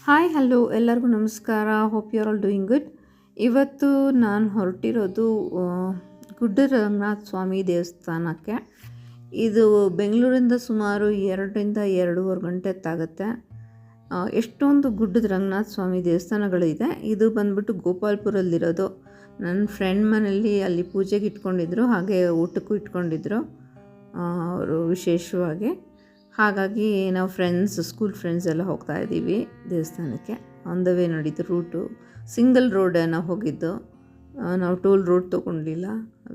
Hi hello ಎಲ್ಲರಿಗೂ ನಮಸ್ಕಾರ. Hope you are all doing good. ಇವತ್ತು ನಾನು ಹೊರಟಿರೋದು ಗುಡ್ಡದ ರಂಗನಾಥ ಸ್ವಾಮಿ ದೇವಸ್ಥಾನಕ್ಕೆ. ಇದು ಬೆಂಗಳೂರಿಂದ ಸುಮಾರು 2ರಿಂದ 2.5 ಗಂಟೆ ತಾಗುತ್ತೆ. ಎಷ್ಟೊಂದು ಗುಡ್ಡದ ರಂಗನಾಥ ಸ್ವಾಮಿ ದೇವಸ್ಥಾನಗಳಿದೆ. ಇದು ಬಂದ್ಬಿಟ್ಟು ಗೋಪಾಲ್ಪುರಲ್ಲಿರೋದು. ನನ್ನ ಫ್ರೆಂಡ್ ಮನೇಲಿ ಅಲ್ಲಿ ಪೂಜೆಗೆ ಇಟ್ಕೊಂಡಿದ್ರು, ಹಾಗೆ ಊಟಕ್ಕೂ ಇಟ್ಕೊಂಡಿದ್ರು ಅವರು ವಿಶೇಷವಾಗಿ. ಹಾಗಾಗಿ ನಾವು ಸ್ಕೂಲ್ ಫ್ರೆಂಡ್ಸ್ ಎಲ್ಲ ಹೋಗ್ತಾ ಇದ್ದೀವಿ ದೇವಸ್ಥಾನಕ್ಕೆ. ಆನ್ ದ ವೇ ನೋಡಿದ್ದು ರೂಟು ಸಿಂಗಲ್ ರೋಡ್ ನಾವು ಹೋಗಿದ್ದು, ನಾವು ಟೋಲ್ ರೋಡ್ ತೊಗೊಂಡಿಲ್ಲ.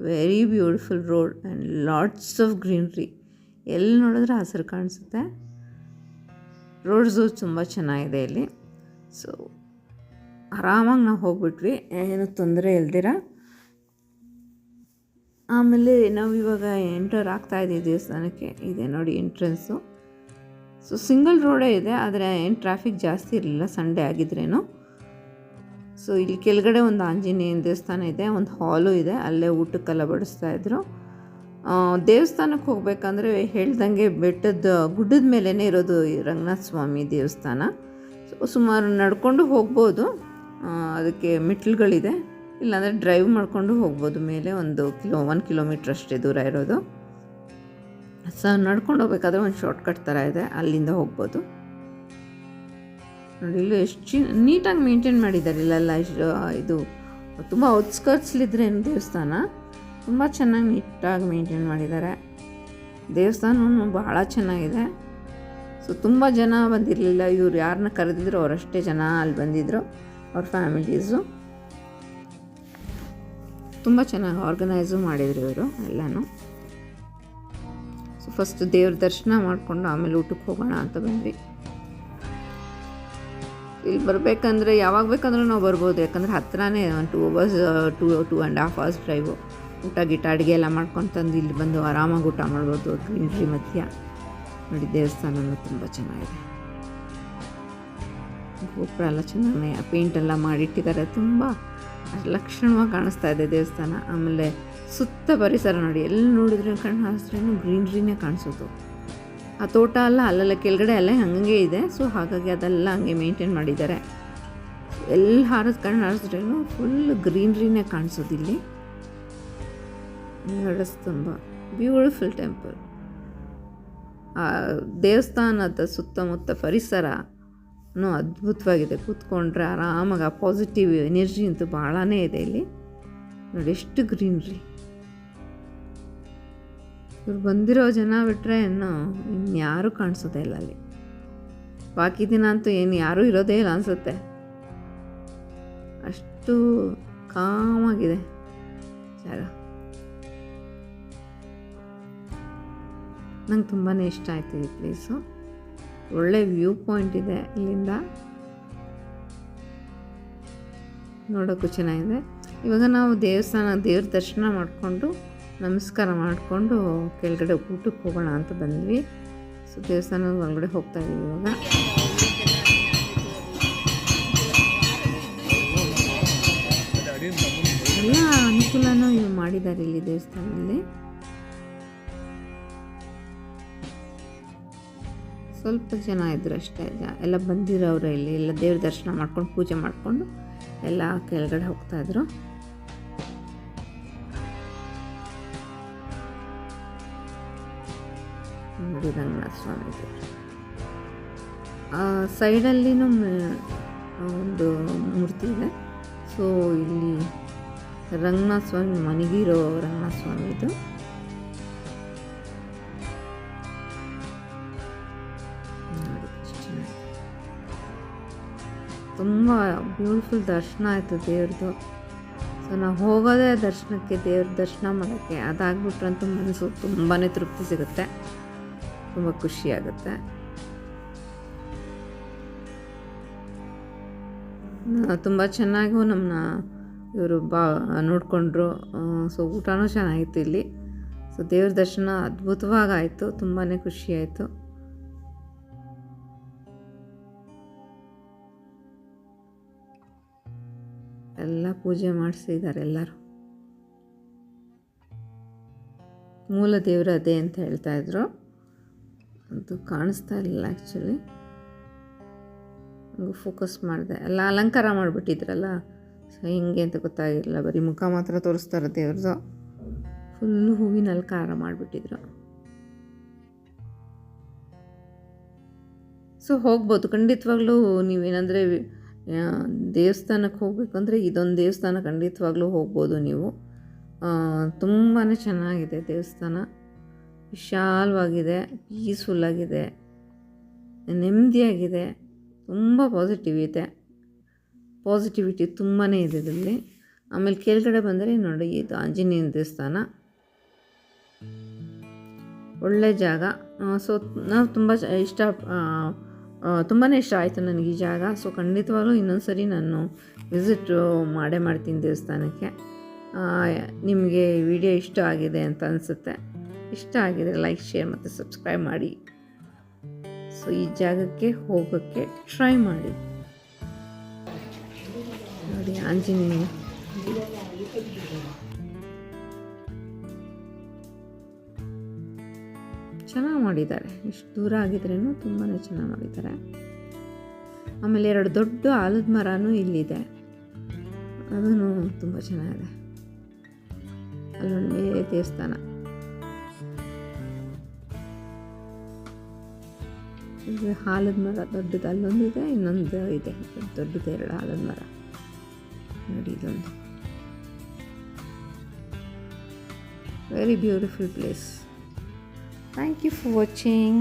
Very beautiful road and lots of greenery. ಎಲ್ಲಿ ನೋಡಿದ್ರೆ ಹಸಿರು ಕಾಣಿಸುತ್ತೆ. ರೋಡ್ಸು ತುಂಬ ಚೆನ್ನಾಗಿದೆ ಇಲ್ಲಿ. ಸೊ ಆರಾಮಾಗಿ ನಾವು ಹೋಗ್ಬಿಟ್ವಿ, ಏನೂ ತೊಂದರೆ ಇಲ್ದಿರ. ಆಮೇಲೆ ನಾವು ಇವಾಗ ಎಂಟರ್ ಆಗ್ತಾಯಿದ್ದೀವಿ ದೇವಸ್ಥಾನಕ್ಕೆ. ಇದೆ ನೋಡಿ ಎಂಟ್ರೆನ್ಸು. ಸೊ ಸಿಂಗಲ್ ರೋಡೇ ಇದೆ, ಆದರೆ ಏನು ಟ್ರಾಫಿಕ್ ಜಾಸ್ತಿ ಇರಲಿಲ್ಲ ಸಂಡೇ ಆಗಿದ್ರೇನು. ಸೊ ಇಲ್ಲಿ ಕೆಳಗಡೆ ಒಂದು ಆಂಜನೇಯನ ದೇವಸ್ಥಾನ ಇದೆ, ಒಂದು ಹಾಲು ಇದೆ, ಅಲ್ಲೇ ಊಟಕ್ಕೆಲ್ಲ ಬಡಿಸ್ತಾಯಿದ್ರು. ದೇವಸ್ಥಾನಕ್ಕೆ ಹೋಗ್ಬೇಕಂದ್ರೆ ಹೇಳ್ದಂಗೆ ಬೆಟ್ಟದ ಗುಡ್ಡದ ಮೇಲೇ ಇರೋದು ಈ ರಂಗನಾಥ ಸ್ವಾಮಿ ದೇವಸ್ಥಾನ. ಸೊ ಸುಮಾರು ನಡ್ಕೊಂಡು ಹೋಗ್ಬೋದು, ಅದಕ್ಕೆ ಮೆಟ್ಲುಗಳಿದೆ. ಇಲ್ಲಾಂದರೆ ಡ್ರೈವ್ ಮಾಡಿಕೊಂಡು ಹೋಗ್ಬೋದು. ಮೇಲೆ 1 ಕಿಲೋಮೀಟ್ರ್ ಅಷ್ಟೇ ದೂರ ಇರೋದು. ಸೊ ನಡ್ಕೊಂಡು ಹೋಗ್ಬೇಕಾದ್ರೆ ಒಂದು ಶಾರ್ಟ್ಕಟ್ ಥರ ಇದೆ, ಅಲ್ಲಿಂದ ಹೋಗ್ಬೋದು. ನೋಡಿ ಇಲ್ಲಿ ಎಷ್ಟು ನೀಟಾಗಿ ಮೇಂಟೈನ್ ಮಾಡಿದ್ದಾರೆ. ಇಲ್ಲೆಲ್ಲ ಇದು ತುಂಬ ಔಟ್ಸ್ಕರ್ಟ್ಸ್ಲಿದ್ರೇನು ದೇವಸ್ಥಾನ ತುಂಬ ಚೆನ್ನಾಗಿ ನೀಟಾಗಿ ಮೇಂಟೈನ್ ಮಾಡಿದ್ದಾರೆ. ದೇವಸ್ಥಾನವೂ ಬಹಳ ಚೆನ್ನಾಗಿದೆ. ಸೊ ತುಂಬ ಜನ ಬಂದಿರಲಿಲ್ಲ. ಇವ್ರು ಯಾರನ್ನ ಕರೆದಿದ್ರು ಅವರಷ್ಟೇ ಜನ ಅಲ್ಲಿ ಬಂದಿದ್ದರು, ಅವ್ರ ಫ್ಯಾಮಿಲೀಸು. ತುಂಬ ಚೆನ್ನಾಗಿ ಆರ್ಗನೈಸು ಮಾಡಿದರು ಇವರು ಎಲ್ಲನೂ. ಸೊ ಫಸ್ಟ್ ದೇವ್ರ ದರ್ಶನ ಮಾಡಿಕೊಂಡು ಆಮೇಲೆ ಊಟಕ್ಕೆ ಹೋಗೋಣ ಅಂತ ಬಂದ್ವಿ. ಇಲ್ಲಿ ಬರಬೇಕಂದ್ರೆ ಯಾವಾಗ ಬೇಕಂದ್ರೂ ನಾವು ಬರ್ಬೋದು, ಯಾಕಂದರೆ ಹತ್ತಿರನೇ ಒಂದು 2 hours 2.5 hours ಡ್ರೈವು. ಊಟ ಅಡುಗೆ ಎಲ್ಲ ಮಾಡ್ಕೊಂಡು ತಂದು ಇಲ್ಲಿ ಬಂದು ಆರಾಮಾಗಿ ಊಟ ಮಾಡ್ಬೋದು ಗ್ರೀನ್ರಿ ಮಧ್ಯ. ನೋಡಿ ದೇವಸ್ಥಾನನೂ ತುಂಬ ಚೆನ್ನಾಗಿದೆ. ಗೋಪುರ ಎಲ್ಲ ಚೆನ್ನಾಗಿ ಪೇಂಟೆಲ್ಲ ಮಾಡಿಟ್ಟಿದ್ದಾರೆ, ತುಂಬ ಲಕ್ಷಣವಾಗಿ ಕಾಣಿಸ್ತಾ ಇದೆ ದೇವಸ್ಥಾನ. ಆಮೇಲೆ ಸುತ್ತ ಪರಿಸರ ನೋಡಿ, ಎಲ್ಲಿ ನೋಡಿದ್ರೆ ಕಣ್ಣು ಹಾರಿಸ್ರೇನು ಗ್ರೀನ್ರಿನೇ ಕಾಣಿಸೋದು. ಆ ತೋಟ ಎಲ್ಲ ಅಲ್ಲೆಲ್ಲ ಕೆಳಗಡೆ ಎಲ್ಲ ಹಾಗೆ ಇದೆ. ಸೊ ಹಾಗಾಗಿ ಅದೆಲ್ಲ ಹಂಗೆ ಮೇಂಟೈನ್ ಮಾಡಿದ್ದಾರೆ. ಎಲ್ಲಿ ಕಣ್ಣು ಹಾರಿಸ್ರೇನು ಫುಲ್ ಗ್ರೀನ್ರಿನೇ ಕಾಣಿಸೋದು ಇಲ್ಲಿ. ತುಂಬ ಬ್ಯೂಟಿಫುಲ್ ಟೆಂಪಲ್. ದೇವಸ್ಥಾನದ ಸುತ್ತಮುತ್ತ ಪರಿಸರನೂ ಅದ್ಭುತವಾಗಿದೆ. ಕೂತ್ಕೊಂಡ್ರೆ ಆರಾಮಾಗಿ ಆ ಪಾಸಿಟಿವ್ ಎನರ್ಜಿ ಅಂತೂ ಭಾಳನೇ ಇದೆ ಇಲ್ಲಿ. ನೋಡಿ ಎಷ್ಟು ಗ್ರೀನ್ರಿ. ಇವ್ರು ಬಂದಿರೋ ಜನ ಬಿಟ್ಟರೆ ಇನ್ಯಾರೂ ಕಾಣಿಸೋದೇ ಇಲ್ಲ ಅಲ್ಲಿ. ಬಾಕಿ ದಿನ ಅಂತೂ ಯಾರೂ ಇರೋದೇ ಇಲ್ಲ ಅನಿಸುತ್ತೆ, ಅಷ್ಟು ಕಾಮಾಗಿದೆ ಜಾಗ. ನಂಗೆ ತುಂಬಾ ಇಷ್ಟ ಆಯಿತು ಈ ಪ್ಲೇಸು. ಒಳ್ಳೆ ವ್ಯೂ ಪಾಯಿಂಟ್ ಇದೆ, ಇಲ್ಲಿಂದ ನೋಡೋಕ್ಕೂ ಚೆನ್ನಾಗಿದೆ. ಇವಾಗ ನಾವು ದೇವ್ರ ದರ್ಶನ ಮಾಡಿಕೊಂಡು ನಮಸ್ಕಾರ ಮಾಡಿಕೊಂಡು ಕೆಳಗಡೆ ಊಟಕ್ಕೆ ಹೋಗೋಣ ಅಂತ ಬಂದ್ವಿ. ಸೊ ದೇವಸ್ಥಾನದ ಒಳಗಡೆ ಹೋಗ್ತಾ ಇದ್ದೀವಿ ಇವಾಗ. ಎಲ್ಲ ಅನುಕೂಲನೂ ಇವು ಮಾಡಿದ್ದಾರೆ ಇಲ್ಲಿ ದೇವಸ್ಥಾನದಲ್ಲಿ. ಸ್ವಲ್ಪ ಜನ ಇದ್ರು ಅಷ್ಟೇ, ಎಲ್ಲ ಬಂದಿರೋರು ಇಲ್ಲಿ ಎಲ್ಲ ದೇವ್ರ ದರ್ಶನ ಮಾಡ್ಕೊಂಡು ಪೂಜೆ ಮಾಡಿಕೊಂಡು ಎಲ್ಲ ಕೆಳಗಡೆ ಹೋಗ್ತಾಯಿದ್ರು. ನೋಡಿ ರಂಗನಾಥ ಸ್ವಾಮಿ ಸೈಡಲ್ಲಿನೂ ಒಂದು ಮೂರ್ತಿ ಇದೆ. ಸೊ ಇಲ್ಲಿ ರಂಗನಾಥ ಸ್ವಾಮಿ ಮನಗಿರೋ ರಂಗನಾಥ ಸ್ವಾಮಿ ಇದು. ತುಂಬ ಬ್ಯೂಟಿಫುಲ್ ದರ್ಶನ ಆಯಿತು ದೇವ್ರದ್ದು. ಸೊ ನಾವು ಹೋಗೋದೇ ದರ್ಶನಕ್ಕೆ, ದೇವ್ರ ದರ್ಶನ ಮಾಡೋಕ್ಕೆ. ಅದಾಗ್ಬಿಟ್ರಂತೂ ಮನಸ್ಸು ತುಂಬಾ ತೃಪ್ತಿ ಸಿಗುತ್ತೆ, ತುಂಬ ಖುಷಿಯಾಗುತ್ತೆ. ತುಂಬ ಚೆನ್ನಾಗೂ ನಮ್ಮನ್ನ ಇವರು ನೋಡಿಕೊಂಡ್ರು. ಸೊ ಊಟನೂ ಚೆನ್ನಾಗಿತ್ತು ಇಲ್ಲಿ. ಸೊ ದೇವ್ರ ದರ್ಶನ ಅದ್ಭುತವಾಗಾಯಿತು, ತುಂಬಾ ಖುಷಿಯಾಯಿತು. ಎಲ್ಲ ಪೂಜೆ ಮಾಡಿಸಿದ್ದಾರೆ ಎಲ್ಲರೂ. ಮೂಲ ದೇವರು ಅದೇ ಅಂತ ಹೇಳ್ತಾಯಿದ್ರು, ಅದು ಕಾಣಿಸ್ತಾ ಇರಲಿಲ್ಲ ಆ್ಯಕ್ಚುಲಿ. ಫೋಕಸ್ ಮಾಡಿದೆ. ಎಲ್ಲ ಅಲಂಕಾರ ಮಾಡಿಬಿಟ್ಟಿದ್ರಲ್ಲ, ಸೊ ಹಿಂಗೆ ಅಂತ ಗೊತ್ತಾಗಿರಲಿಲ್ಲ. ಬರೀ ಮುಖ ಮಾತ್ರ ತೋರಿಸ್ತಾರೆ ದೇವ್ರದ್ದು. ಫುಲ್ಲು ಹೂವಿನ ಅಲಂಕಾರ ಮಾಡಿಬಿಟ್ಟಿದ್ರು. ಸೊ ಹೋಗ್ಬೋದು ಖಂಡಿತವಾಗ್ಲೂ. ನೀವೇನಂದರೆ ದೇವಸ್ಥಾನಕ್ಕೆ ಹೋಗ್ಬೇಕಂದ್ರೆ ಇದೊಂದು ದೇವಸ್ಥಾನ ಖಂಡಿತವಾಗ್ಲೂ ಹೋಗ್ಬೋದು ನೀವು. ತುಂಬಾ ಚೆನ್ನಾಗಿದೆ ದೇವಸ್ಥಾನ, ವಿಶಾಲವಾಗಿದೆ, ಪೀಸ್ಫುಲ್ಲಾಗಿದೆ, ನೆಮ್ಮದಿಯಾಗಿದೆ, ತುಂಬ ಪಾಸಿಟಿವಿಟಿ ತುಂಬಾ ಇದೆ ಇದರಲ್ಲಿ. ಆಮೇಲೆ ಕೆಳಗಡೆ ಬಂದರೆ ನೋಡಿ, ಇದು ಆಂಜನೇಯನ ದೇವಸ್ಥಾನ, ಒಳ್ಳೆ ಜಾಗ. ಸೊ ನಾವು ತುಂಬಾ ಇಷ್ಟ ಆಯಿತು ನನಗೆ ಈ ಜಾಗ. ಸೊ ಖಂಡಿತವಾಗ್ಲೂ ಇನ್ನೊಂದು ಸರಿ ನಾನು ವಿಸಿಟ್ ಮಾಡ್ತೀನಿ ದೇವಸ್ಥಾನಕ್ಕೆ. ನಿಮಗೆ ವಿಡಿಯೋ ಇಷ್ಟ ಆಗಿದೆ ಅಂತ ಅನಿಸುತ್ತೆ. ಇಷ್ಟ ಆಗಿದೆ ಲೈಕ್, ಶೇರ್ ಮತ್ತು ಸಬ್ಸ್ಕ್ರೈಬ್ ಮಾಡಿ. ಸೊ ಈ ಜಾಗಕ್ಕೆ ಹೋಗೋಕ್ಕೆ ಟ್ರೈ ಮಾಡಿ. ನೋಡಿ ಆಂಜನೇಯ ಚೆನ್ನಾಗಿ ಮಾಡಿದ್ದಾರೆ. ಎಷ್ಟು ದೂರ ಆಗಿದ್ರೂ ತುಂಬಾ ಚೆನ್ನಾಗಿ ಮಾಡಿದ್ದಾರೆ. ಆಮೇಲೆ 2 ದೊಡ್ಡ ಆಲದ ಮರನೂ ಇಲ್ಲಿದೆ, ಅದೂ ತುಂಬ ಚೆನ್ನಾಗಿದೆ. ಅಲ್ಲೊಂದು ದೇವಸ್ಥಾನ, ಇದು ಆಲದ ಮರ ದೊಡ್ಡದು, ಅಲ್ಲೊಂದಿದೆ, ಇನ್ನೊಂದು ಇದೆ ದೊಡ್ಡದು, 2 ಆಲದ ಮರ ನೋಡಿ. ಇದೊಂದು very beautiful place. Thank you for watching.